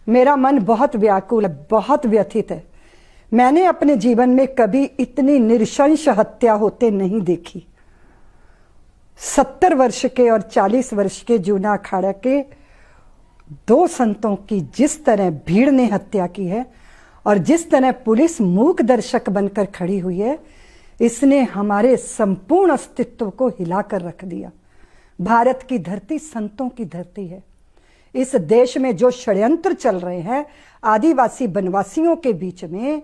मेरा मन बहुत व्याकुल है, बहुत व्यथित है। मैंने अपने जीवन में कभी इतनी नृशंस हत्या होते नहीं देखी। 70 वर्ष के और 40 वर्ष के जूना अखाड़ा के दो संतों की जिस तरह भीड़ ने हत्या की है और जिस तरह पुलिस मूक दर्शक बनकर खड़ी हुई है, इसने हमारे संपूर्ण अस्तित्व को हिलाकर रख दिया। भारत की धरती संतों की धरती है। इस देश में जो षड्यंत्र चल रहे हैं आदिवासी वनवासियों के बीच में,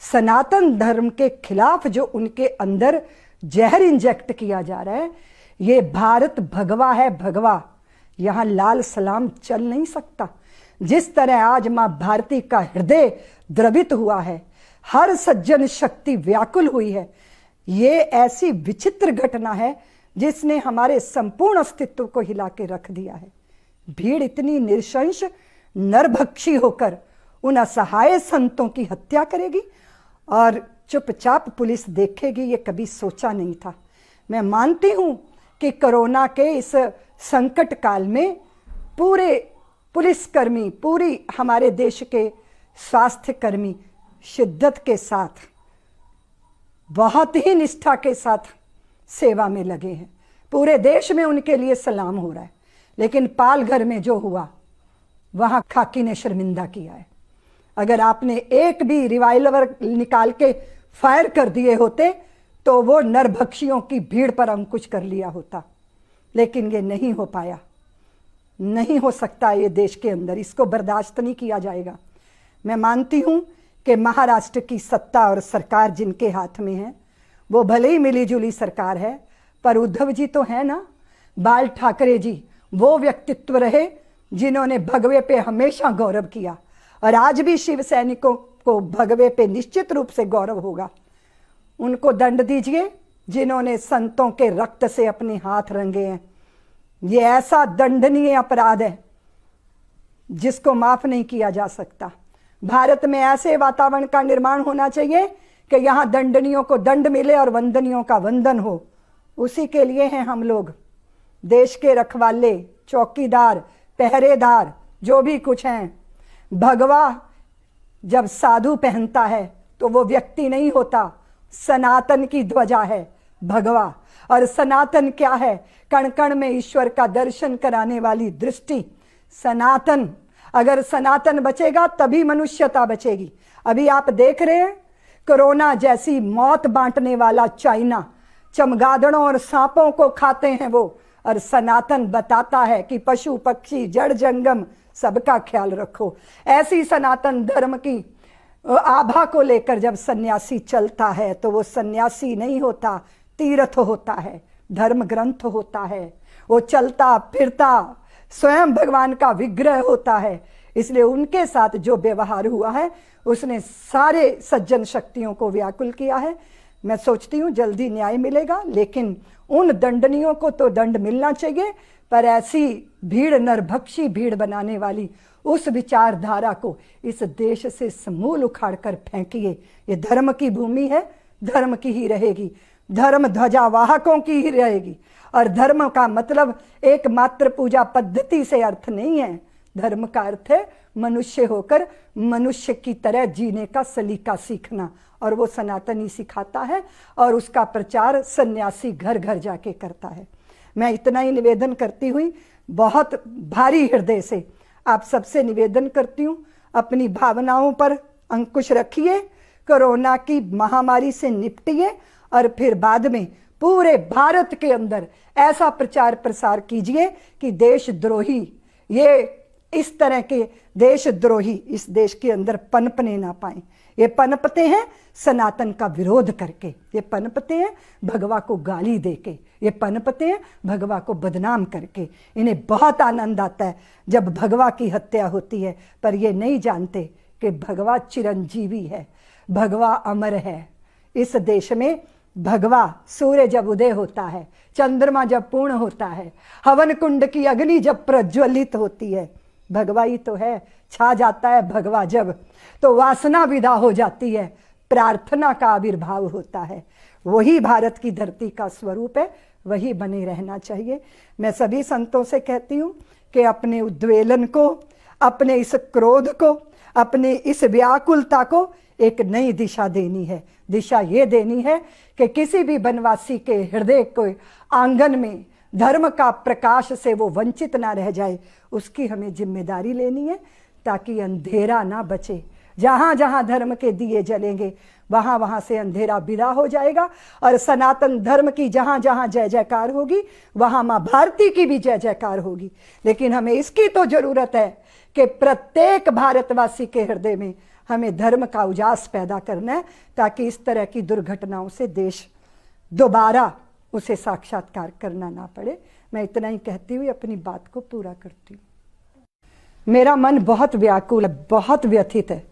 सनातन धर्म के खिलाफ जो उनके अंदर जहर इंजेक्ट किया जा रहा है, ये भारत भगवा है, भगवा। यहां लाल सलाम चल नहीं सकता। जिस तरह आज मां भारती का हृदय द्रवित हुआ है, हर सज्जन शक्ति व्याकुल हुई है, ये ऐसी विचित्र घटना है जिसने हमारे संपूर्ण अस्तित्व को हिला के रख दिया है। भीड़ इतनी नृशंस नरभक्षी होकर उन असहाय संतों की हत्या करेगी और चुपचाप पुलिस देखेगी, ये कभी सोचा नहीं था। मैं मानती हूं कि कोरोना के इस संकट काल में पूरे पुलिसकर्मी, पूरी हमारे देश के स्वास्थ्य कर्मी शिद्दत के साथ, बहुत ही निष्ठा के साथ सेवा में लगे हैं। पूरे देश में उनके लिए सलाम हो रहा है। लेकिन पालघर में जो हुआ, वहां खाकी ने शर्मिंदा किया है। अगर आपने एक भी रिवाल्वर निकाल के फायर कर दिए होते तो वो नरभक्षियों की भीड़ पर अंकुश कर लिया होता, लेकिन ये नहीं हो पाया। नहीं हो सकता ये देश के अंदर, इसको बर्दाश्त नहीं किया जाएगा। मैं मानती हूं कि महाराष्ट्र की सत्ता और सरकार जिनके हाथ में है, वो भले ही मिली जुली सरकार है, पर उद्धव जी तो है ना, बाल ठाकरे जी वो व्यक्तित्व रहे जिन्होंने भगवे पे हमेशा गौरव किया, और आज भी शिव सैनिकों को भगवे पे निश्चित रूप से गौरव होगा। उनको दंड दीजिए जिन्होंने संतों के रक्त से अपने हाथ रंगे हैं। ये ऐसा दंडनीय अपराध है जिसको माफ नहीं किया जा सकता। भारत में ऐसे वातावरण का निर्माण होना चाहिए कि यहां दंडनियों को दंड मिले और वंदनियों का वंदन हो। उसी के लिए हैं हम लोग, देश के रखवाले, चौकीदार, पहरेदार, जो भी कुछ हैं। भगवा जब साधु पहनता है तो वो व्यक्ति नहीं होता, सनातन की ध्वजा है भगवा। और सनातन क्या है? कण कण में ईश्वर का दर्शन कराने वाली दृष्टि, सनातन। अगर सनातन बचेगा तभी मनुष्यता बचेगी। अभी आप देख रहे हैं कोरोना जैसी मौत बांटने वाला चाइना, चमगादड़ों और सांपों को खाते हैं वो, और सनातन बताता है कि पशु पक्षी जड़ जंगम सबका ख्याल रखो। ऐसी सनातन धर्म की आभा को लेकर जब सन्यासी चलता है तो वो सन्यासी नहीं होता, तीर्थ होता है, धर्म ग्रंथ होता है। वो चलता फिरता स्वयं भगवान का विग्रह होता है। इसलिए उनके साथ जो व्यवहार हुआ है उसने सारे सज्जन शक्तियों को व्याकुल किया है। मैं सोचती हूँ जल्दी न्याय मिलेगा, लेकिन उन दंडनियों को तो दंड मिलना चाहिए, पर ऐसी भीड़, नरभक्षी भीड़ बनाने वाली उस विचारधारा को इस देश से समूल उखाड़ कर फेंकिए। ये धर्म की भूमि है, धर्म की ही रहेगी, धर्म ध्वजा वाहकों की ही रहेगी। और धर्म का मतलब एकमात्र पूजा पद्धति से अर्थ नहीं है। धर्म का अर्थ है मनुष्य होकर मनुष्य की तरह जीने का सलीका सीखना, और वो सनातनी सिखाता है और उसका प्रचार सन्यासी घर घर जाके करता है। मैं इतना ही निवेदन करती हुई बहुत भारी हृदय से आप सबसे निवेदन करती हूँ, अपनी भावनाओं पर अंकुश रखिए, कोरोना की महामारी से निपटिए, और फिर बाद में पूरे भारत के अंदर ऐसा प्रचार प्रसार कीजिए कि देशद्रोही, ये इस तरह के देशद्रोही इस देश के अंदर पनपने ना पाए। ये पनपते हैं सनातन का विरोध करके, ये पनपते हैं भगवा को गाली देके, ये पनपते हैं भगवा को बदनाम करके। इन्हें बहुत आनंद आता है जब भगवा की हत्या होती है, पर ये नहीं जानते कि भगवा चिरंजीवी है, भगवा अमर है। इस देश में भगवा सूर्य जब उदय होता है, चंद्रमा जब पूर्ण होता है, हवन कुंड की अग्नि जब प्रज्वलित होती है, भगवा ही तो है। छा जाता है भगवा जब, तो वासना विदा हो जाती है, प्रार्थना का आविर्भाव होता है। वही भारत की धरती का स्वरूप है, वही बने रहना चाहिए। मैं सभी संतों से कहती हूँ कि अपने उद्वेलन को, अपने इस क्रोध को, अपनी इस व्याकुलता को एक नई दिशा देनी है। दिशा ये देनी है कि किसी भी वनवासी के हृदय के आंगन में धर्म का प्रकाश से वो वंचित ना रह जाए, उसकी हमें जिम्मेदारी लेनी है, ताकि अंधेरा ना बचे। जहां जहां धर्म के दिए जलेंगे वहां वहां से अंधेरा विदा हो जाएगा, और सनातन धर्म की जहां जहां जय जयकार होगी वहां मां भारती की भी जय जयकार होगी। लेकिन हमें इसकी तो जरूरत है कि प्रत्येक भारतवासी के हृदय में हमें धर्म का उजास पैदा करना है, ताकि इस तरह की दुर्घटनाओं से देश दोबारा उसे साक्षात्कार करना ना पड़े। मैं इतना ही कहती हुई अपनी बात को पूरा करती हूँ। मेरा मन बहुत व्याकुल है, बहुत व्यथित है।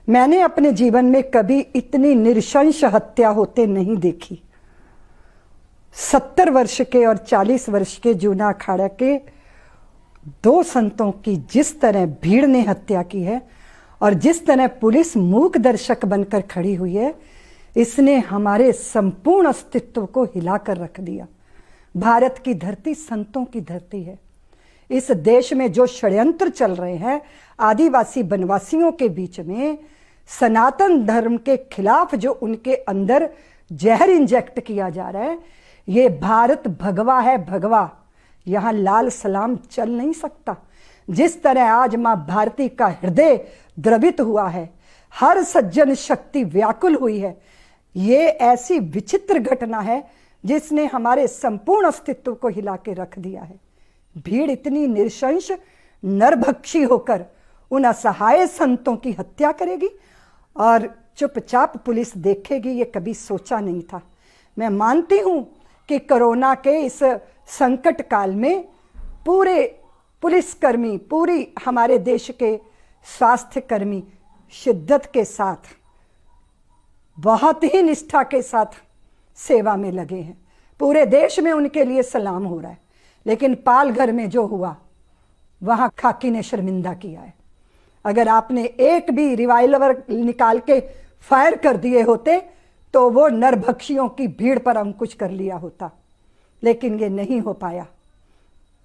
मैंने अपने जीवन में कभी इतनी नृशंस हत्या होते नहीं देखी। 70 वर्ष के और 40 वर्ष के जूना अखाड़ा के 2 संतों की जिस तरह भीड़ ने हत्या की है, और जिस तरह पुलिस मूक दर्शक बनकर खड़ी हुई है, इसने हमारे संपूर्ण अस्तित्व को हिलाकर रख दिया। भारत की धरती संतों की धरती है। इस देश में जो षड्यंत्र चल रहे हैं आदिवासी वनवासियों के बीच में, सनातन धर्म के खिलाफ जो उनके अंदर जहर इंजेक्ट किया जा रहा है, ये भारत भगवा है, भगवा। यहां लाल सलाम चल नहीं सकता। जिस तरह आज मां भारती का हृदय द्रवित हुआ है, हर सज्जन शक्ति व्याकुल हुई है, ये ऐसी विचित्र घटना है जिसने हमारे संपूर्ण अस्तित्व को हिला के रख दिया है। भीड़ इतनी नृशंस नरभक्षी होकर उन असहाय संतों की हत्या करेगी और चुपचाप पुलिस देखेगी, ये कभी सोचा नहीं था। मैं मानती हूं कि कोरोना के इस संकट काल में पूरे पुलिसकर्मी, पूरी हमारे देश के स्वास्थ्य कर्मी शिद्दत के साथ, बहुत ही निष्ठा के साथ सेवा में लगे हैं। पूरे देश में उनके लिए सलाम हो रहा है। लेकिन पालघर में जो हुआ, वहां खाकी ने शर्मिंदा किया है। अगर आपने एक भी रिवाल्वर निकाल के फायर कर दिए होते तो वो नरभक्षियों की भीड़ पर अंकुश कर लिया होता, लेकिन ये नहीं हो पाया।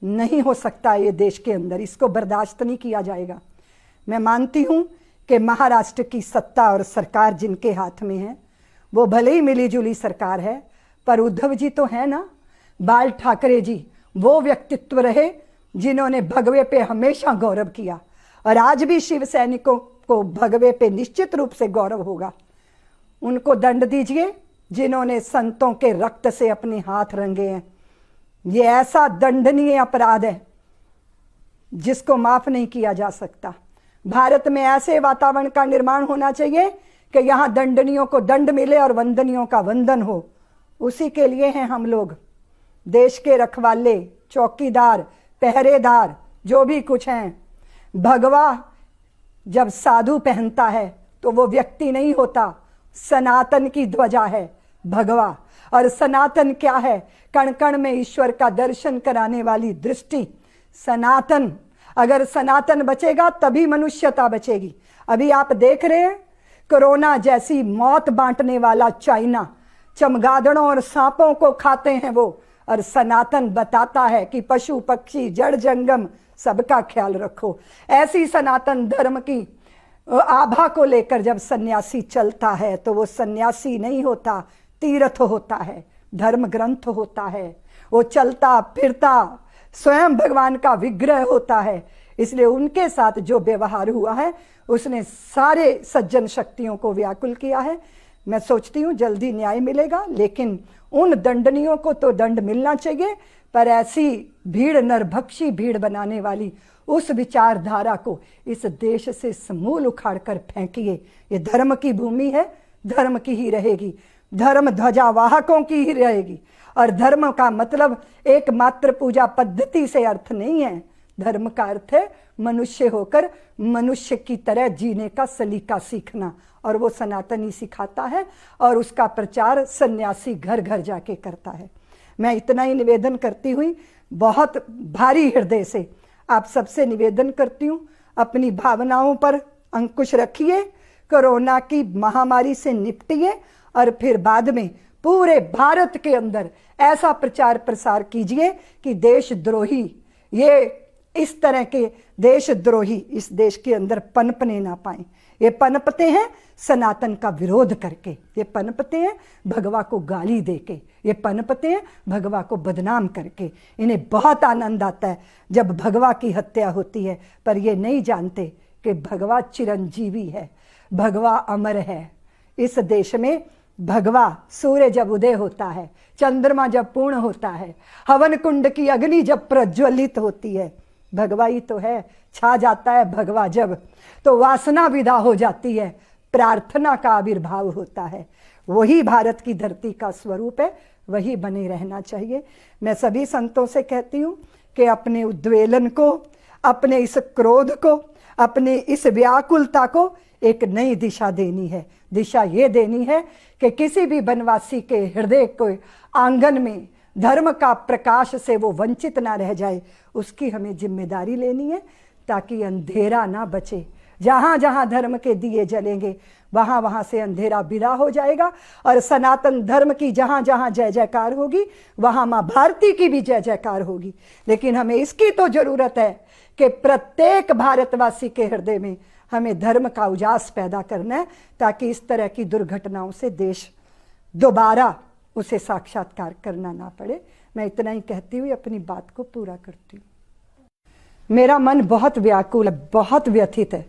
नहीं हो सकता ये देश के अंदर, इसको बर्दाश्त नहीं किया जाएगा। मैं मानती हूं कि महाराष्ट्र की सत्ता और सरकार जिनके हाथ में है, वो भले ही मिलीजुली सरकार है, पर उद्धव जी तो है ना, बाल ठाकरे जी वो व्यक्तित्व रहे जिन्होंने भगवे पे हमेशा गौरव किया, और आज भी शिव सैनिकों को भगवे पे निश्चित रूप से गौरव होगा। उनको दंड दीजिए जिन्होंने संतों के रक्त से अपने हाथ रंगे हैं। ये ऐसा दंडनीय अपराध है जिसको माफ नहीं किया जा सकता। भारत में ऐसे वातावरण का निर्माण होना चाहिए कि यहां दंडनियों को दंड मिले और वंदनियों का वंदन हो। उसी के लिए हैं हम लोग, देश के रखवाले, चौकीदार, पहरेदार, जो भी कुछ हैं। भगवा जब साधु पहनता है तो वो व्यक्ति नहीं होता, सनातन की ध्वजा है भगवा। और सनातन क्या है? कण कण में ईश्वर का दर्शन कराने वाली दृष्टि सनातन। अगर सनातन बचेगा तभी मनुष्यता बचेगी। अभी आप देख रहे हैं कोरोना जैसी मौत बांटने वाला चाइना, चमगादड़ों और सांपों को खाते हैं वो, और सनातन बताता है कि पशु पक्षी जड़ जंगम सबका ख्याल रखो। ऐसी सनातन धर्म की आभा को लेकर जब सन्यासी चलता है तो वो सन्यासी नहीं होता, तीर्थ होता है, धर्म ग्रंथ होता है। वो चलता फिरता स्वयं भगवान का विग्रह होता है। इसलिए उनके साथ जो व्यवहार हुआ है उसने सारे सज्जन शक्तियों को व्याकुल किया है। मैं सोचती हूँ जल्दी न्याय मिलेगा, लेकिन उन दंडनियों को तो दंड मिलना चाहिए, पर ऐसी भीड़, नरभक्षी भीड़ बनाने वाली उस विचारधारा को इस देश से समूल उखाड़ कर फेंकिए। ये धर्म की भूमि है, धर्म की ही रहेगी, धर्म ध्वजावाहकों की ही रहेगी। और धर्म का मतलब एकमात्र पूजा पद्धति से अर्थ नहीं है। धर्म का अर्थ है मनुष्य होकर मनुष्य की तरह जीने का सलीका सीखना, और वो सनातनी सिखाता है और उसका प्रचार सन्यासी घर घर जाके करता है। मैं इतना ही निवेदन करती हुई बहुत भारी हृदय से आप सबसे निवेदन करती हूँ, अपनी भावनाओं पर अंकुश रखिए, कोरोना की महामारी से निपटिए, और फिर बाद में पूरे भारत के अंदर ऐसा प्रचार प्रसार कीजिए कि देशद्रोही, ये इस तरह के देशद्रोही इस देश के अंदर पनपने ना पाए। ये पनपते हैं सनातन का विरोध करके, ये पनपते हैं भगवा को गाली देके, ये पनपते हैं भगवा को बदनाम करके। इन्हें बहुत आनंद आता है जब भगवा की हत्या होती है, पर ये नहीं जानते कि भगवा चिरंजीवी है, भगवा अमर है। इस देश में भगवा सूर्य जब उदय होता है, चंद्रमा जब पूर्ण होता है, हवन कुंड की अग्नि जब प्रज्वलित होती है, भगवा ही तो है। छा जाता है भगवा जब, तो वासना विदा हो जाती है, प्रार्थना का आविर्भाव होता है। वही भारत की धरती का स्वरूप है, वही बने रहना चाहिए। मैं सभी संतों से कहती हूँ कि अपने उद्वेलन को, अपने इस क्रोध को, अपने इस व्याकुलता को एक नई दिशा देनी है। दिशा ये देनी है कि किसी भी वनवासी के हृदय को आंगन में धर्म का प्रकाश से वो वंचित ना रह जाए, उसकी हमें जिम्मेदारी लेनी है, ताकि अंधेरा ना बचे। जहाँ जहाँ धर्म के दिए जलेंगे वहाँ वहाँ से अंधेरा विदा हो जाएगा, और सनातन धर्म की जहाँ जहाँ जय जयकार होगी वहाँ माँ भारती की भी जय जयकार होगी। लेकिन हमें इसकी तो जरूरत है कि प्रत्येक भारतवासी के हृदय में हमें धर्म का उजास पैदा करना है, ताकि इस तरह की दुर्घटनाओं से देश दोबारा उसे साक्षात्कार करना ना पड़े। मैं इतना ही कहती हुई अपनी बात को पूरा करती हूँ। मेरा मन बहुत व्याकुल है, बहुत व्यथित है।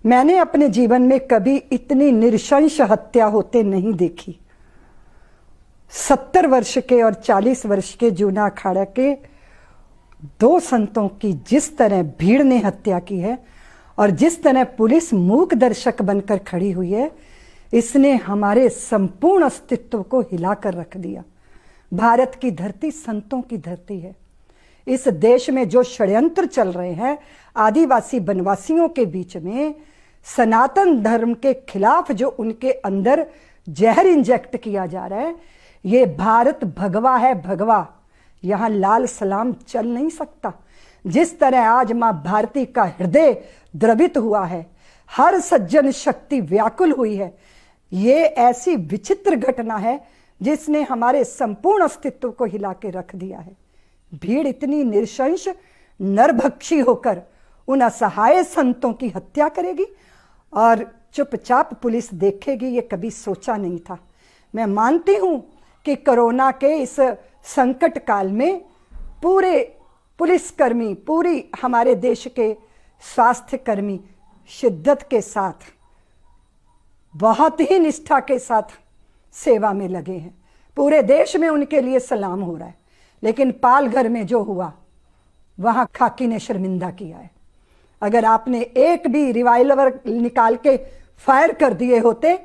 मैंने अपने जीवन में कभी इतनी नृशंस हत्या होते नहीं देखी। 70 वर्ष के और 40 वर्ष के जूना अखाड़ा के 2 संतों की जिस तरह भीड़ ने हत्या की है, और जिस तरह पुलिस मूक दर्शक बनकर खड़ी हुई है, इसने हमारे संपूर्ण अस्तित्व को हिलाकर रख दिया। भारत की धरती संतों की धरती है। इस देश में जो षड्यंत्र चल रहे हैं आदिवासी वनवासियों के बीच में, सनातन धर्म के खिलाफ जो उनके अंदर जहर इंजेक्ट किया जा रहा है, ये भारत भगवा है, भगवा। यहाँ लाल सलाम चल नहीं सकता। जिस तरह आज मां भारती का हृदय द्रवित हुआ है, हर सज्जन शक्ति व्याकुल हुई है, ये ऐसी विचित्र घटना है जिसने हमारे संपूर्ण अस्तित्व को हिला के रख दिया है। भीड़ इतनी निरशंस नरभक्षी होकर उन असहाय संतों की हत्या करेगी और चुपचाप पुलिस देखेगी, ये कभी सोचा नहीं था। मैं मानती हूं कि कोरोना के इस संकट काल में पूरे पुलिसकर्मी, पूरी हमारे देश के स्वास्थ्य कर्मी शिद्दत के साथ, बहुत ही निष्ठा के साथ सेवा में लगे हैं। पूरे देश में उनके लिए सलाम हो रहा है। लेकिन पालघर में जो हुआ, वहां खाकी ने शर्मिंदा किया है। अगर आपने एक भी रिवाल्वर निकाल के फायर कर दिए होते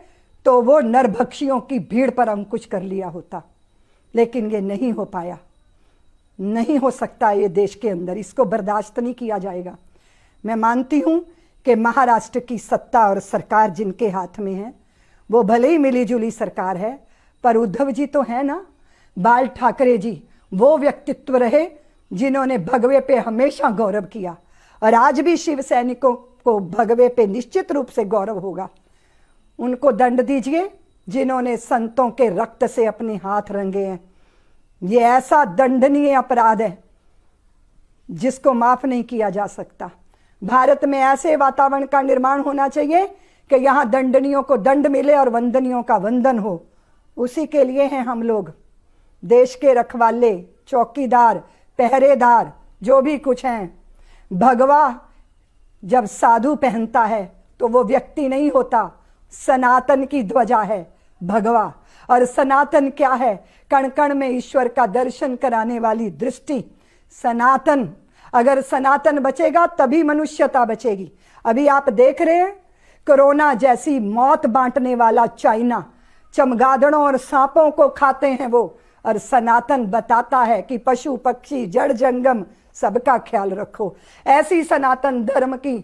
तो वो नरभक्षियों की भीड़ पर अंकुश कर लिया होता, लेकिन ये नहीं हो पाया। नहीं हो सकता ये देश के अंदर, इसको बर्दाश्त नहीं किया जाएगा। मैं मानती हूं कि महाराष्ट्र की सत्ता और सरकार जिनके हाथ में है, वो भले ही मिलीजुली सरकार है, पर उद्धव जी तो है ना, बाल ठाकरे जी वो व्यक्तित्व रहे जिन्होंने भगवे पे हमेशा गौरव किया, और आज भी शिव सैनिकों को भगवे पे निश्चित रूप से गौरव होगा। उनको दंड दीजिए जिन्होंने संतों के रक्त से अपने हाथ रंगे हैं। ये ऐसा दंडनीय अपराध है जिसको माफ नहीं किया जा सकता। भारत में ऐसे वातावरण का निर्माण होना चाहिए कि यहाँ दंडनियों को दंड मिले और वंदनियों का वंदन हो। उसी के लिए हैं हम लोग, देश के रखवाले, चौकीदार, पहरेदार, जो भी कुछ हैं। भगवा जब साधु पहनता है तो वो व्यक्ति नहीं होता, सनातन की ध्वजा है भगवा। और सनातन क्या है? कण कण में ईश्वर का दर्शन कराने वाली दृष्टि। सनातन, अगर सनातन बचेगा तभी मनुष्यता बचेगी। अभी आप देख रहे हैं कोरोना जैसी मौत बांटने वाला चाइना, चमगादड़ों और सांपों को खाते हैं वो, और सनातन बताता है कि पशु पक्षी जड़ जंगम सबका ख्याल रखो। ऐसी सनातन धर्म की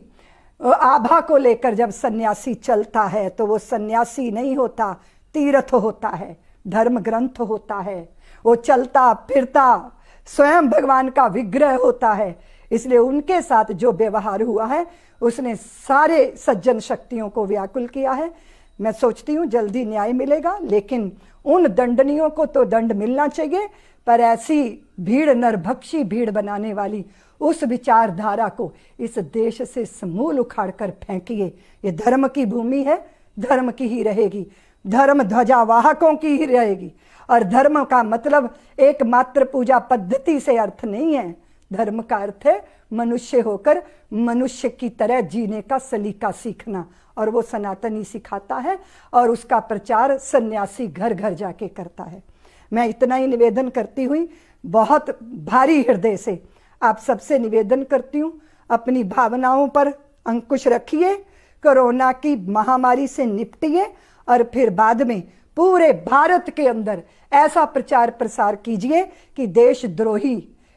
आभा को लेकर जब सन्यासी चलता है तो वो सन्यासी नहीं होता, तीर्थ होता है, धर्म ग्रंथ होता है। वो चलता फिरता स्वयं भगवान का विग्रह होता है। इसलिए उनके साथ जो व्यवहार हुआ है उसने सारे सज्जन शक्तियों को व्याकुल किया है। मैं सोचती हूँ जल्दी न्याय मिलेगा, लेकिन उन दंडनियों को तो दंड मिलना चाहिए, पर ऐसी भीड़, नरभक्षी भीड़ बनाने वाली उस विचारधारा को इस देश से समूल उखाड़कर फेंकिए। ये धर्म की भूमि है, धर्म की ही रहेगी, धर्म ध्वजावाहकों की ही रहेगी। और धर्म का मतलब एकमात्र पूजा पद्धति से अर्थ नहीं है। धर्म का अर्थ है मनुष्य होकर मनुष्य की तरह जीने का सलीका सीखना, और वो सनातनी सिखाता है और उसका प्रचार सन्यासी घर घर जाके करता है। मैं इतना ही निवेदन करती हुई बहुत भारी हृदय से आप सबसे निवेदन करती हूँ, अपनी भावनाओं पर अंकुश रखिए, कोरोना की महामारी से निपटिए और फिर बाद में पूरे भारत के अंदर ऐसा प्रचार प्रसार कीजिए कि देशद्रोही,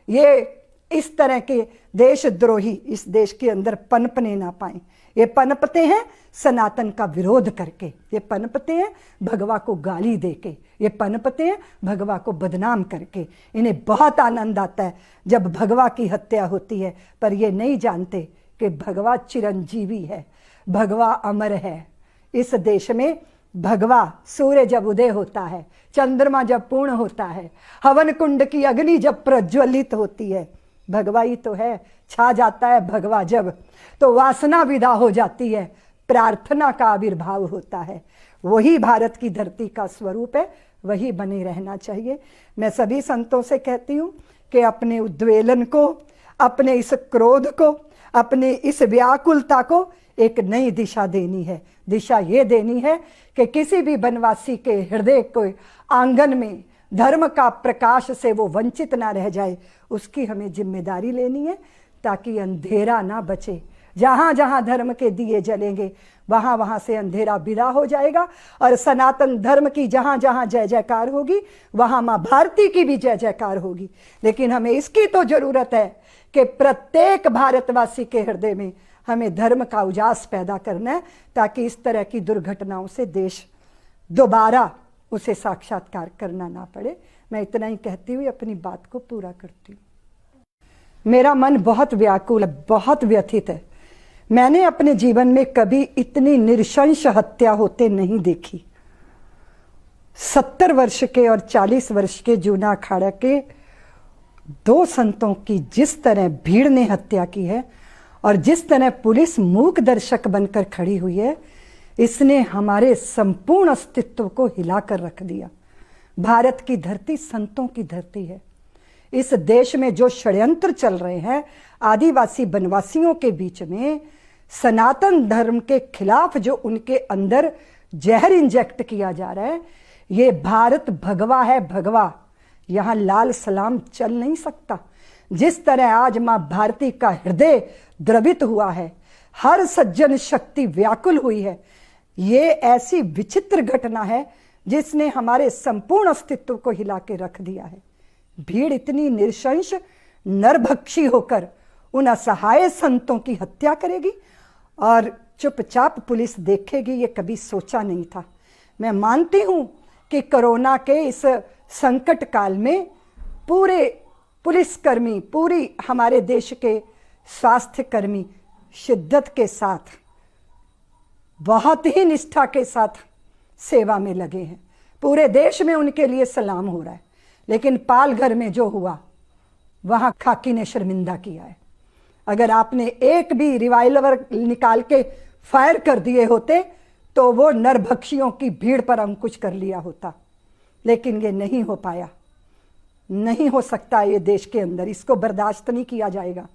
ये इस तरह के देशद्रोही इस देश के अंदर पनपने ना पाए। ये पनपते हैं सनातन का विरोध करके, ये पनपते हैं भगवा को गाली देके, ये पनपते हैं भगवा को बदनाम करके। इन्हें बहुत आनंद आता है जब भगवा की हत्या होती है, पर ये नहीं जानते कि भगवा चिरंजीवी है, भगवा अमर है। इस देश में भगवा सूर्य जब उदय होता है, चंद्रमा जब पूर्ण होता है, हवन कुंड की अग्नि जब प्रज्वलित होती है, भगवा ही तो है। छा जाता है भगवा जब, तो वासना विदा हो जाती है, प्रार्थना का आविर्भाव होता है। वही भारत की धरती का स्वरूप है, वही बने रहना चाहिए। मैं सभी संतों से कहती हूँ कि अपने उद्वेलन को, अपने इस क्रोध को, अपने इस व्याकुलता को एक नई दिशा देनी है। दिशा ये देनी है कि किसी भी वनवासी के हृदय के आंगन में धर्म का प्रकाश से वो वंचित ना रह जाए, उसकी हमें जिम्मेदारी लेनी है, ताकि अंधेरा ना बचे। जहाँ जहाँ धर्म के दिए जलेंगे वहाँ वहाँ से अंधेरा विदा हो जाएगा, और सनातन धर्म की जहाँ जहाँ जय जयकार होगी वहाँ माँ भारती की भी जय जयकार होगी। लेकिन हमें इसकी तो जरूरत है कि प्रत्येक भारतवासी के हृदय में हमें धर्म का उजास पैदा करना है, ताकि इस तरह की दुर्घटनाओं से देश दोबारा उसे साक्षात्कार करना ना पड़े। मैं इतना ही कहती हुई अपनी बात को पूरा करती हूँ। मेरा मन बहुत व्याकुल है, बहुत व्यथित है। मैंने अपने जीवन में कभी इतनी नृशंस हत्या होते नहीं देखी। 70 वर्ष के और 40 वर्ष के जूना अखाड़ा के 2 संतों की जिस तरह भीड़ ने हत्या की है और जिस तरह पुलिस मूक दर्शक बनकर खड़ी हुई है, इसने हमारे संपूर्ण अस्तित्व को हिलाकर रख दिया। भारत की धरती संतों की धरती है। इस देश में जो षड्यंत्र चल रहे हैं आदिवासी वनवासियों के बीच में, सनातन धर्म के खिलाफ जो उनके अंदर जहर इंजेक्ट किया जा रहा है, ये भारत भगवा है, भगवा। यहाँ लाल सलाम चल नहीं सकता। जिस तरह आज मां भारती का हृदय द्रवित हुआ है, हर सज्जन शक्ति व्याकुल हुई है, ये ऐसी विचित्र घटना है जिसने हमारे संपूर्ण अस्तित्व को हिला के रख दिया है। भीड़ इतनी नृशंस, नरभक्षी होकर उन असहाय संतों की हत्या करेगी और चुपचाप पुलिस देखेगी, ये कभी सोचा नहीं था। मैं मानती हूं कि कोरोना के इस संकट काल में पूरे पुलिसकर्मी, पूरी हमारे देश के स्वास्थ्य कर्मी शिद्दत के साथ, बहुत ही निष्ठा के साथ सेवा में लगे हैं। पूरे देश में उनके लिए सलाम हो रहा है। लेकिन पालघर में जो हुआ, वहां खाकी ने शर्मिंदा किया है। अगर आपने एक भी रिवाल्वर निकाल के फायर कर दिए होते तो वो नरभक्षियों की भीड़ पर अंकुश कर लिया होता, लेकिन ये नहीं हो पाया। नहीं हो सकता ये देश के अंदर, इसको बर्दाश्त नहीं किया जाएगा।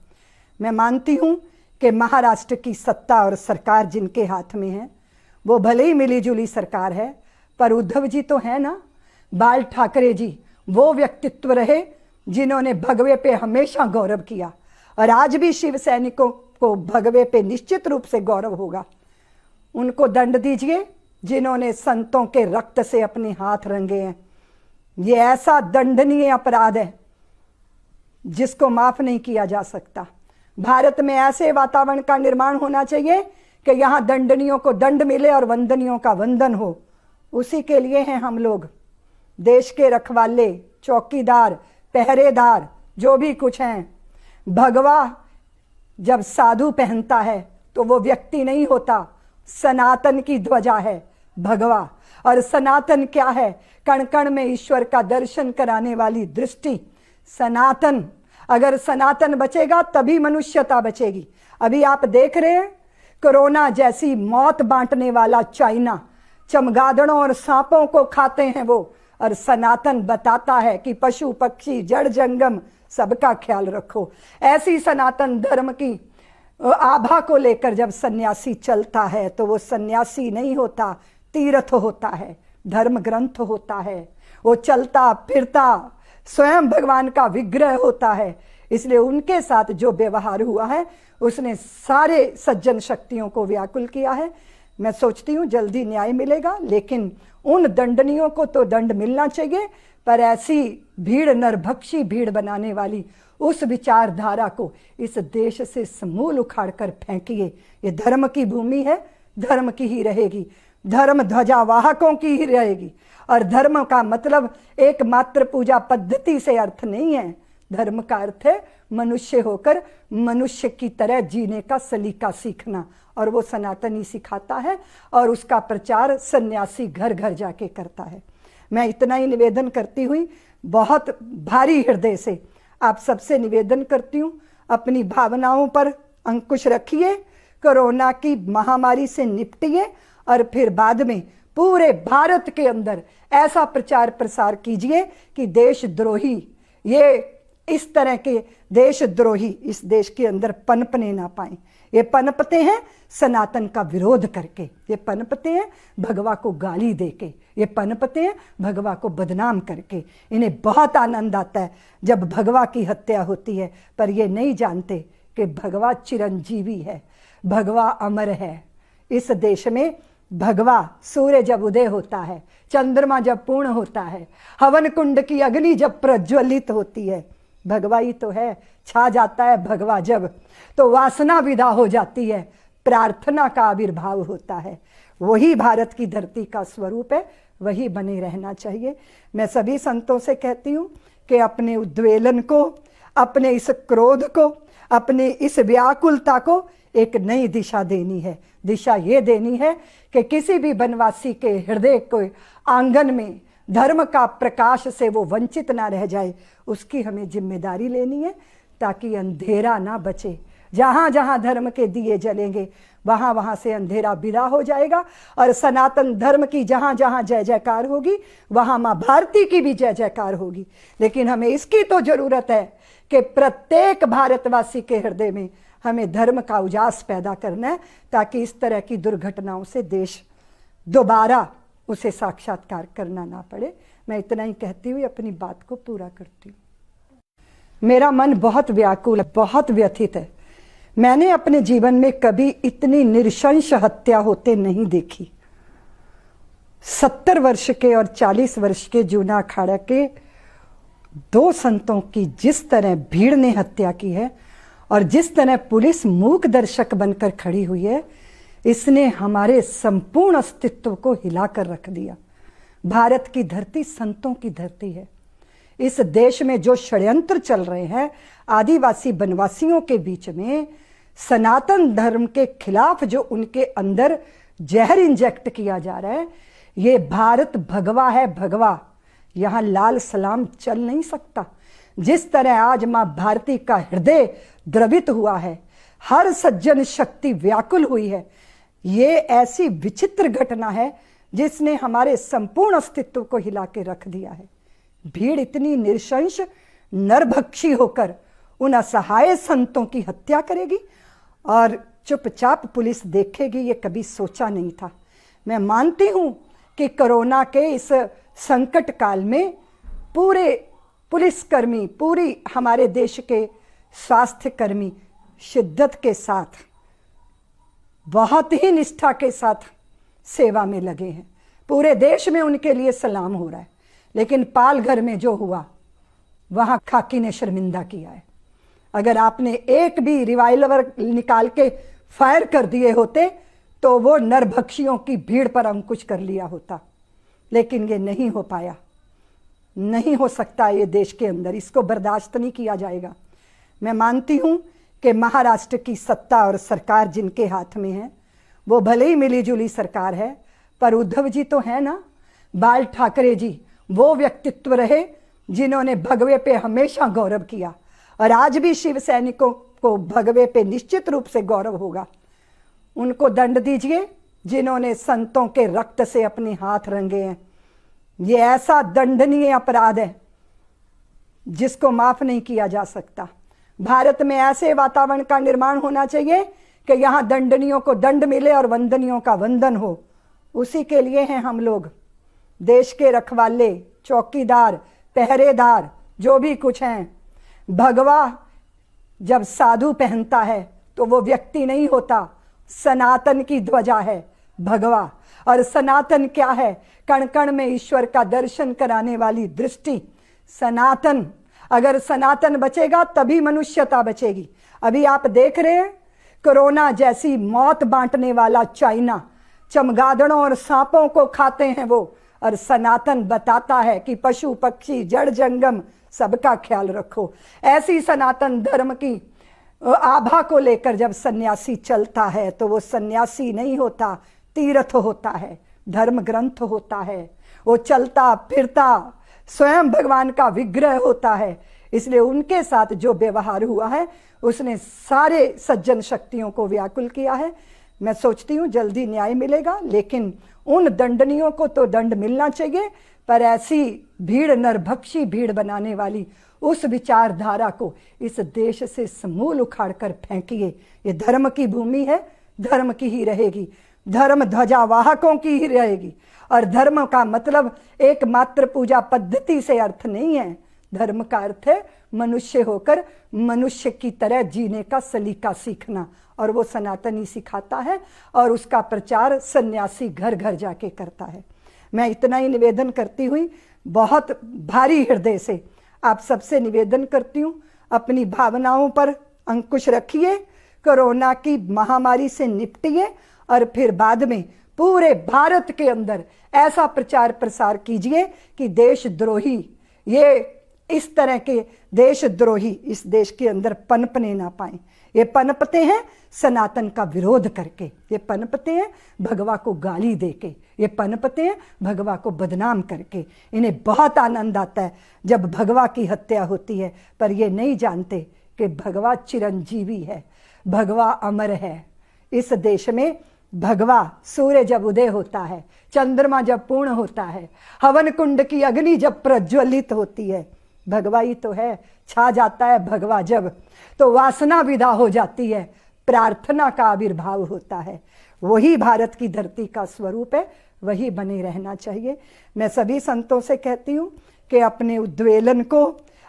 मैं मानती हूं कि महाराष्ट्र की सत्ता और सरकार जिनके हाथ में है, वो भले ही मिलीजुली सरकार है, पर उद्धव जी तो है ना, बाल ठाकरे जी वो व्यक्तित्व रहे जिन्होंने भगवे पे हमेशा गौरव किया, और आज भी शिव सैनिकों को भगवे पे निश्चित रूप से गौरव होगा। उनको दंड दीजिए जिन्होंने संतों के रक्त से अपने हाथ रंगे हैं। ये ऐसा दंडनीय अपराध है जिसको माफ नहीं किया जा सकता। भारत में ऐसे वातावरण का निर्माण होना चाहिए कि यहाँ दंडनियों को दंड मिले और वंदनियों का वंदन हो। उसी के लिए हैं हम लोग, देश के रखवाले, चौकीदार, पहरेदार, जो भी कुछ हैं। भगवा जब साधु पहनता है तो वो व्यक्ति नहीं होता, सनातन की ध्वजा है, भगवा। और सनातन क्या है? कण कण में ईश्वर का दर्शन कराने वाली दृष्टि सनातन। अगर सनातन बचेगा तभी मनुष्यता बचेगी। अभी आप देख रहे हैं कोरोना जैसी मौत बांटने वाला चाइना चमगादड़ों और सांपों को खाते हैं वो, और सनातन बताता है कि पशु पक्षी जड़ जंगम सबका ख्याल रखो। ऐसी सनातन धर्म की आभा को लेकर जब सन्यासी चलता है तो वो सन्यासी नहीं होता, तीर्थ होता है, धर्म ग्रंथ होता है। वो चलता फिरता स्वयं भगवान का विग्रह होता है। इसलिए उनके साथ जो व्यवहार हुआ है उसने सारे सज्जन शक्तियों को व्याकुल किया है। मैं सोचती हूँ जल्दी न्याय मिलेगा, लेकिन उन दंडनियों को तो दंड मिलना चाहिए, पर ऐसी भीड़, नरभक्षी भीड़ बनाने वाली उस विचारधारा को इस देश से समूल उखाड़ कर फेंकिए। ये धर्म की भूमि है, धर्म की ही रहेगी, धर्म ध्वजावाहकों की ही रहेगी। और धर्म का मतलब एकमात्र पूजा पद्धति से अर्थ नहीं है। धर्म का अर्थ है मनुष्य होकर मनुष्य की तरह जीने का सलीका सीखना, और वो सनातनी सिखाता है और उसका प्रचार सन्यासी घर घर जाके करता है। मैं इतना ही निवेदन करती हुई बहुत भारी हृदय से आप सबसे निवेदन करती हूँ, अपनी भावनाओं पर अंकुश रखिए, कोरोना की महामारी से निपटिए, और फिर बाद में पूरे भारत के अंदर ऐसा प्रचार प्रसार कीजिए कि देशद्रोही, ये इस तरह के देशद्रोही इस देश के अंदर पनपने ना पाए। ये पनपते हैं सनातन का विरोध करके, ये पनपते हैं भगवा को गाली देके, ये पनपते हैं भगवा को बदनाम करके। इन्हें बहुत आनंद आता है जब भगवा की हत्या होती है, पर ये नहीं जानते कि भगवा चिरंजीवी है, भगवा अमर है। इस देश में भगवा सूर्य जब उदय होता है, चंद्रमा जब पूर्ण होता है, हवन कुंड की अग्नि जब प्रज्वलित होती है, भगवा ही तो है। छा जाता है भगवा जब, तो वासना विदा हो जाती है, प्रार्थना का आविर्भाव होता है। वही भारत की धरती का स्वरूप है, वही बने रहना चाहिए। मैं सभी संतों से कहती हूँ कि अपने उद्वेलन को, अपने इस क्रोध को, अपने इस व्याकुलता को एक नई दिशा देनी है। दिशा ये देनी है कि किसी भी वनवासी के हृदय को आंगन में धर्म का प्रकाश से वो वंचित ना रह जाए, उसकी हमें जिम्मेदारी लेनी है, ताकि अंधेरा ना बचे। जहाँ जहाँ धर्म के दिए जलेंगे वहाँ वहाँ से अंधेरा विदा हो जाएगा, और सनातन धर्म की जहाँ जहाँ जय जयकार होगी वहाँ माँ भारती की भी जय जयकार होगी। लेकिन हमें इसकी तो जरूरत है कि प्रत्येक भारतवासी के हृदय में हमें धर्म का उजास पैदा करना है, ताकि इस तरह की दुर्घटनाओं से देश दोबारा उसे साक्षात्कार करना ना पड़े। मैं इतना ही कहती हुई अपनी बात को पूरा करती हूँ। मेरा मन बहुत व्याकुल है, बहुत व्यथित है। मैंने अपने जीवन में कभी इतनी नृशंस हत्या होते नहीं देखी। 70 वर्ष के और 40 वर्ष के जूना अखाड़ा के 2 संतों की जिस तरह भीड़ ने हत्या की है, और जिस तरह पुलिस मूक दर्शक बनकर खड़ी हुई है, इसने हमारे संपूर्ण अस्तित्व को हिलाकर रख दिया। भारत की धरती संतों की धरती है। इस देश में जो षड्यंत्र चल रहे हैं आदिवासी वनवासियों के बीच में, सनातन धर्म के खिलाफ जो उनके अंदर जहर इंजेक्ट किया जा रहा है, ये भारत भगवा है, भगवा। यहाँ लाल सलाम चल नहीं सकता। जिस तरह आज माँ भारती का हृदय द्रवित हुआ है, हर सज्जन शक्ति व्याकुल हुई है, ये ऐसी विचित्र घटना है जिसने हमारे संपूर्ण अस्तित्व को हिला के रख दिया है। भीड़ इतनी नृशंस नरभक्षी होकर उन असहाय संतों की हत्या करेगी और चुपचाप पुलिस देखेगी, ये कभी सोचा नहीं था। मैं मानती हूं कि कोरोना के इस संकट काल में पूरे पुलिसकर्मी, पूरी हमारे देश के स्वास्थ्य कर्मी शिद्दत के साथ, बहुत ही निष्ठा के साथ सेवा में लगे हैं। पूरे देश में उनके लिए सलाम हो रहा है। लेकिन पालघर में जो हुआ, वहां खाकी ने शर्मिंदा किया है। अगर आपने एक भी रिवाल्वर निकाल के फायर कर दिए होते तो वो नरभक्षियों की भीड़ पर अंकुश कर लिया होता, लेकिन ये नहीं हो पाया। नहीं हो सकता ये देश के अंदर, इसको बर्दाश्त नहीं किया जाएगा। मैं मानती हूं कि महाराष्ट्र की सत्ता और सरकार जिनके हाथ में है, वो भले ही मिली जुली सरकार है, पर उद्धव जी तो है ना, बाल ठाकरे जी वो व्यक्तित्व रहे जिन्होंने भगवे पे हमेशा गौरव किया, और आज भी शिव सैनिकों को भगवे पे निश्चित रूप से गौरव होगा। उनको दंड दीजिए जिन्होंने संतों के रक्त से अपने हाथ रंगे हैं। ये ऐसा दंडनीय अपराध है जिसको माफ नहीं किया जा सकता। भारत में ऐसे वातावरण का निर्माण होना चाहिए कि यहां दंडनियों को दंड मिले और वंदनियों का वंदन हो। उसी के लिए हैं हम लोग, देश के रखवाले, चौकीदार, पहरेदार, जो भी कुछ हैं। भगवा जब साधु पहनता है तो वो व्यक्ति नहीं होता, सनातन की ध्वजा है भगवा। और सनातन क्या है? कण कण में ईश्वर का दर्शन कराने वाली दृष्टि सनातन। अगर सनातन बचेगा तभी मनुष्यता बचेगी। अभी आप देख रहे हैं कोरोना जैसी मौत बांटने वाला चाइना, चमगादड़ों और सांपों को खाते हैं वो, और सनातन बताता है कि पशु पक्षी जड़ जंगम सबका ख्याल रखो। ऐसी सनातन धर्म की आभा को लेकर जब सन्यासी चलता है तो वो सन्यासी नहीं होता, तीर्थ होता है, धर्म ग्रंथ होता है। वो चलता फिरता स्वयं भगवान का विग्रह होता है। इसलिए उनके साथ जो व्यवहार हुआ है उसने सारे सज्जन शक्तियों को व्याकुल किया है। मैं सोचती हूँ जल्दी न्याय मिलेगा, लेकिन उन दंडनियों को तो दंड मिलना चाहिए, पर ऐसी भीड़, नरभक्षी भीड़ बनाने वाली उस विचारधारा को इस देश से समूल उखाड़ कर फेंकिए। ये धर्म की भूमि है, धर्म की ही रहेगी, धर्म ध्वजा वाहकों की ही रहेगी। और धर्म का मतलब एकमात्र पूजा पद्धति से अर्थ नहीं है। धर्म का अर्थ है मनुष्य होकर मनुष्य की तरह जीने का सलीका सीखना, और वो सनातनी सिखाता है और उसका प्रचार सन्यासी घर घर जाके करता है। मैं इतना ही निवेदन करती हुई बहुत भारी हृदय से आप सबसे निवेदन करती हूँ, अपनी भावनाओं पर अंकुश रखिए, कोरोना की महामारी से निपटिए, और फिर बाद में पूरे भारत के अंदर ऐसा प्रचार प्रसार कीजिए कि देशद्रोही, ये इस तरह के देशद्रोही इस देश के अंदर पनपने ना पाए। ये पनपते हैं सनातन का विरोध करके, ये पनपते हैं भगवा को गाली देके, ये पनपते हैं भगवा को बदनाम करके। इन्हें बहुत आनंद आता है जब भगवा की हत्या होती है, पर ये नहीं जानते कि भगवा चिरंजीवी है, भगवा अमर है। इस देश में भगवा सूर्य जब उदय होता है, चंद्रमा जब पूर्ण होता है, हवन कुंड की अग्नि जब प्रज्वलित होती है, भगवा ही तो है। छा जाता है भगवा जब, तो वासना विदा हो जाती है, प्रार्थना का आविर्भाव होता है। वही भारत की धरती का स्वरूप है, वही बने रहना चाहिए। मैं सभी संतों से कहती हूँ कि अपने उद्वेलन को,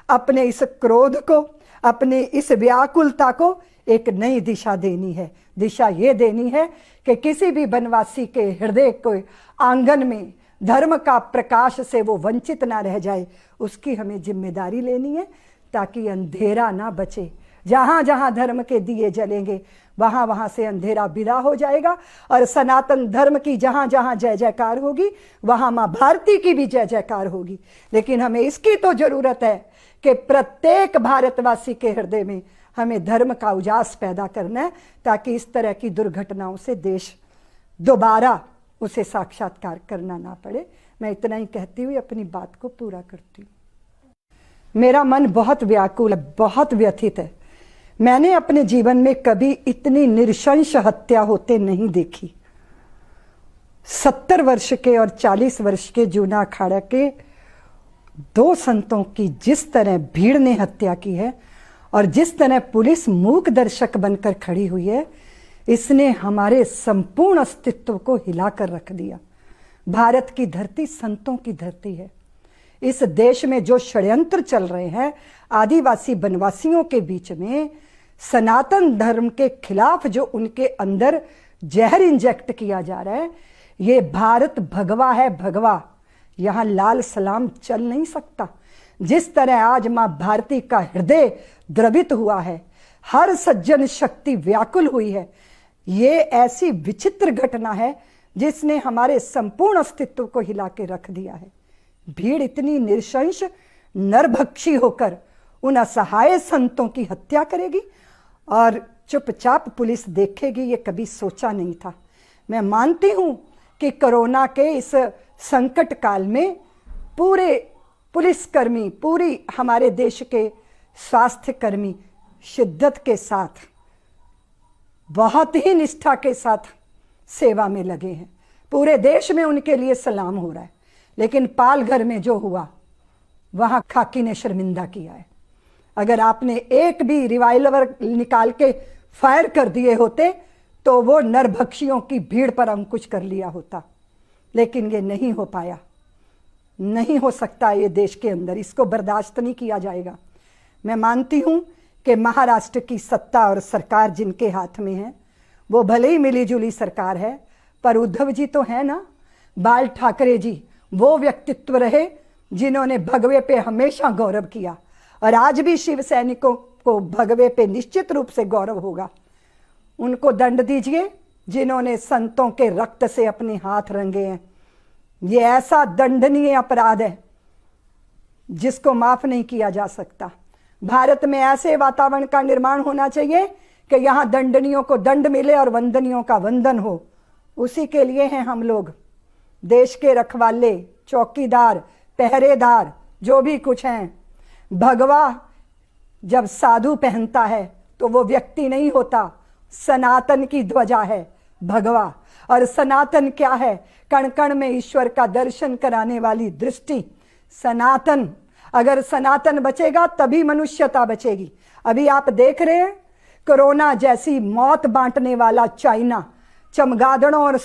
अपने इस क्रोध को, अपने इस व्याकुलता को एक नई दिशा देनी है। दिशा ये देनी है कि किसी भी वनवासी के हृदय के आंगन में धर्म का प्रकाश से वो वंचित ना रह जाए, उसकी हमें जिम्मेदारी लेनी है, ताकि अंधेरा ना बचे। जहाँ जहाँ धर्म के दिए जलेंगे वहाँ वहाँ से अंधेरा विदा हो जाएगा, और सनातन धर्म की जहाँ जहाँ जय जयकार होगी वहाँ माँ भारती की भी जय जयकार होगी। लेकिन हमें इसकी तो जरूरत है कि प्रत्येक भारतवासी के हृदय में हमें धर्म का उजास पैदा करना है, ताकि इस तरह की दुर्घटनाओं से देश दोबारा उसे साक्षात्कार करना ना पड़े। मैं इतना ही कहती हुई अपनी बात को पूरा करती हूँ। मेरा मन बहुत व्याकुल है, बहुत व्यथित है। मैंने अपने जीवन में कभी इतनी नृशंस हत्या होते नहीं देखी। 70 वर्ष के और 40 वर्ष के जूना अखाड़ा के 2 संतों की जिस तरह भीड़ ने हत्या की है, और जिस तरह पुलिस मूक दर्शक बनकर खड़ी हुई है, इसने हमारे संपूर्ण अस्तित्व को हिलाकर रख दिया। भारत की धरती संतों की धरती है। इस देश में जो षड्यंत्र चल रहे हैं आदिवासी वनवासियों के बीच में, सनातन धर्म के खिलाफ जो उनके अंदर जहर इंजेक्ट किया जा रहा है, ये भारत भगवा है, भगवा। यहां लाल सलाम चल नहीं सकता। जिस तरह आज मां भारती का हृदय द्रवित हुआ है, हर सज्जन शक्ति व्याकुल हुई है, ये ऐसी विचित्र घटना है जिसने हमारे संपूर्ण अस्तित्व को हिला के रख दिया है। भीड़ इतनी निर्शंस, नरभक्षी होकर उन असहाय संतों की हत्या करेगी और चुपचाप पुलिस देखेगी, ये कभी सोचा नहीं था। मैं मानती हूं कि कोरोना के इस संकट काल में पूरे पुलिसकर्मी, पूरी हमारे देश के स्वास्थ्य कर्मी शिद्दत के साथ, बहुत ही निष्ठा के साथ सेवा में लगे हैं। पूरे देश में उनके लिए सलाम हो रहा है। लेकिन पालघर में जो हुआ, वहां खाकी ने शर्मिंदा किया है। अगर आपने एक भी रिवाल्वर निकाल के फायर कर दिए होते तो वो नरभक्षियों की भीड़ पर अंकुश कर लिया होता, लेकिन ये नहीं हो पाया। नहीं हो सकता ये देश के अंदर, इसको बर्दाश्त नहीं किया जाएगा। मैं मानती हूं कि महाराष्ट्र की सत्ता और सरकार जिनके हाथ में है, वो भले ही मिली जुली सरकार है, पर उद्धव जी तो है ना, बाल ठाकरे जी वो व्यक्तित्व रहे जिन्होंने भगवे पे हमेशा गौरव किया, और आज भी शिव सैनिकों को भगवे पे निश्चित रूप से गौरव होगा। उनको दंड दीजिए जिन्होंने संतों के रक्त से अपने हाथ रंगे हैं। ये ऐसा दंडनीय अपराध है जिसको माफ नहीं किया जा सकता। भारत में ऐसे वातावरण का निर्माण होना चाहिए कि यहां दंडनियों को दंड मिले और वंदनियों का वंदन हो। उसी के लिए हैं हम लोग, देश के रखवाले, चौकीदार, पहरेदार, जो भी कुछ हैं। भगवा जब साधु पहनता है तो वो व्यक्ति नहीं होता, सनातन की ध्वजा है भगवा। और सनातन क्या है? कण कण में ईश्वर का दर्शन कराने वाली दृष्टि, सनातन। अगर सनातन बचेगा तभी मनुष्यता बचेगी। अभी आप देख रहे हैं कोरोना जैसी मौत बांटने वाला चाइना चमगादड़ों और